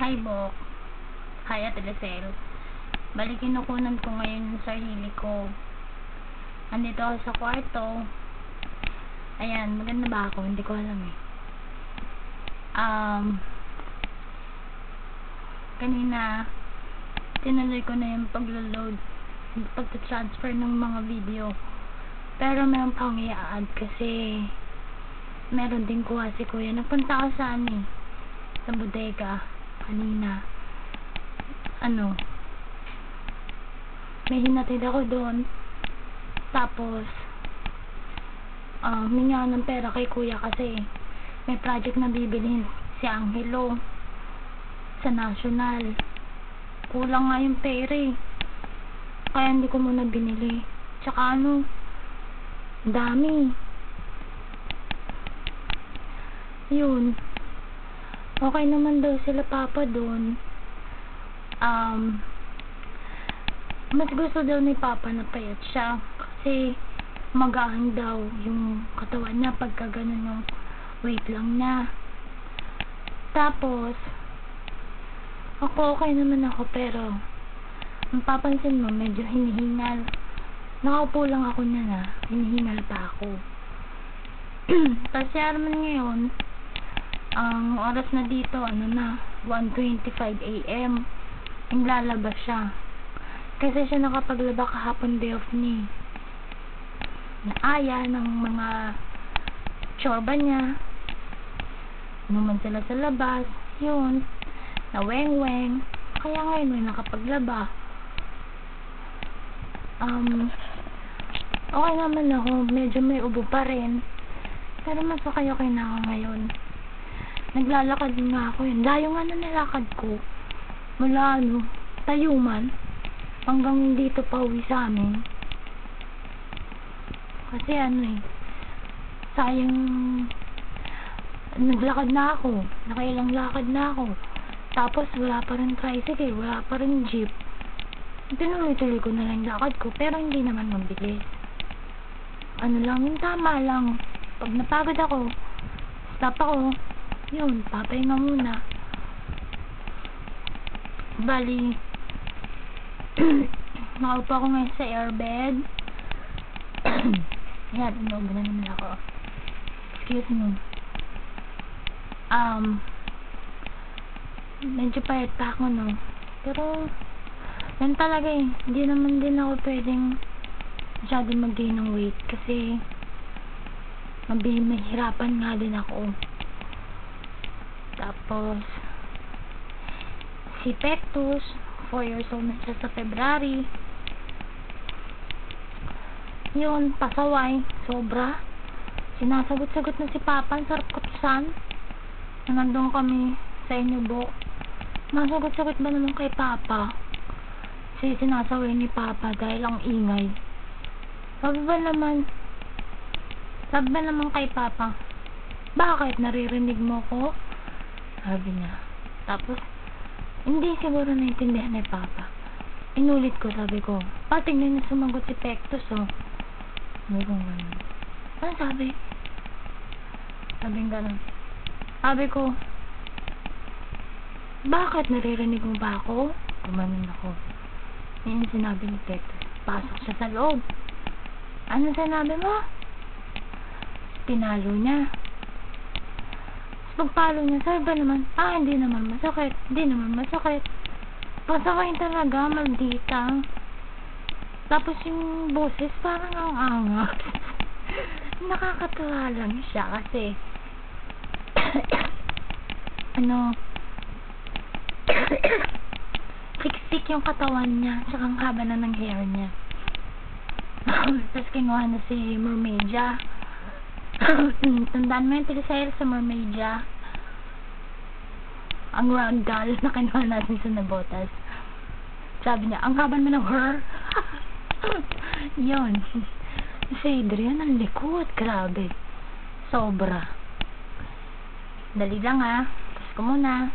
Hi, Bok. Hi, Ate Lisel. Bali, kinukunan ko ngayon yung sarili ko. Andito ako sa kwarto. Ayan, maganda ba ako? Hindi ko alam eh. Kanina, tinuloy ko na yung paglo-load, pagta-transfer ng mga video. Pero meron pang i-add kasi meron din kuha si Kuya. Nagpunta ako sa sa bodega kanina. May hinatid ako doon. Tapos humingi ako ng pera kay Kuya kasi may project na bibilhin si Angelo sa National. Kulang nga yung pera eh. Kaya hindi ko muna binili. Tsaka dami. Yun. Okay naman daw sila Papa doon. Mas gusto daw ni Papa na payat siya kasi magaan daw yung katawan niya pagka ganun yung weight lang niya. Tapos ako okay naman ako, pero mapapansin mo medyo hinihingal. Nakaupo lang ako na hinihingal pa ako. Kasi naman ngayon ang oras na dito 1:25 AM. Naglalaba siya kasi siya nakapaglaba kahapon, day off ni Aya ng mga chorba niya. Naman sila sa labas, yun, na weng-weng. Kaya ngayon may nakapaglaba. Okay naman ako, medyo may ubo pa rin, pero mas okay na ako ngayon. Naglalakad nga ako yun. Layo nga na nilakad ko mula Tayuman hanggang dito pa uwi sa amin. Kasi sayang, naglakad na ako, nakailang lakad na ako, tapos wala pa rin tricycle, wala pa rin jeep. Tinuloy-tuloy ko na lang lakad ko, pero hindi naman mabilis. Yung tama lang. Pag napagod ako, stop ako, yun, papahinga muna. Bali, nakaupo ako ngayon sa airbed. Yan, inuubo na naman ako. Excuse me. Medyo payat pa ako, pero yan talaga eh. Hindi naman din ako pwedeng masyadong mag-gain ng weight kasi mahirapan nga din ako. Tapos si Pectus, 4 years old na siya sa February. Yun, pasaway, sobra. Sinasagot-sagot na si Papa, ang sarap kutusan. Nandun kami sa inyo, Bok. Masagot-sagot ba naman kay Papa? Kasi sinasaway ni Papa dahil ang ingay. Sabi ba naman kay Papa, bakit naririnig mo ko? Sabi niya. Tapos hindi siguro naintindihan ni Papa. Inulit ko, sabi ko, tingnan na sumagot si Pectus, Sabi ko gano'n. Ano sabi? Sabi gano'n. Sabi ko, bakit naririnig mo ba ako? Gumanon ako. Yun yung sinabi ni Pectus. Pasok siya sa loob. Ano sinabi mo? Pinalo niya. Pagpalo niya, sabi ba naman, hindi naman masakit. Hindi naman masakit. Pasaway talaga, maldita. Tapos yung boses parang ang angas. Nakakatawa lang siya kasi siksik yung katawan niya, tsaka ang haba na ng hair niya. Tapos kinuha na si Mermaidia. Tandaan mo yung teleserye sa Mermaidia, ang ragdoll na kinuha natin sa Nabotas. Sabi niya, ang haba mo ng hair. Yun. Si Adrian, ang likod, grabe, sobra. Dali lang Tapos ko muna.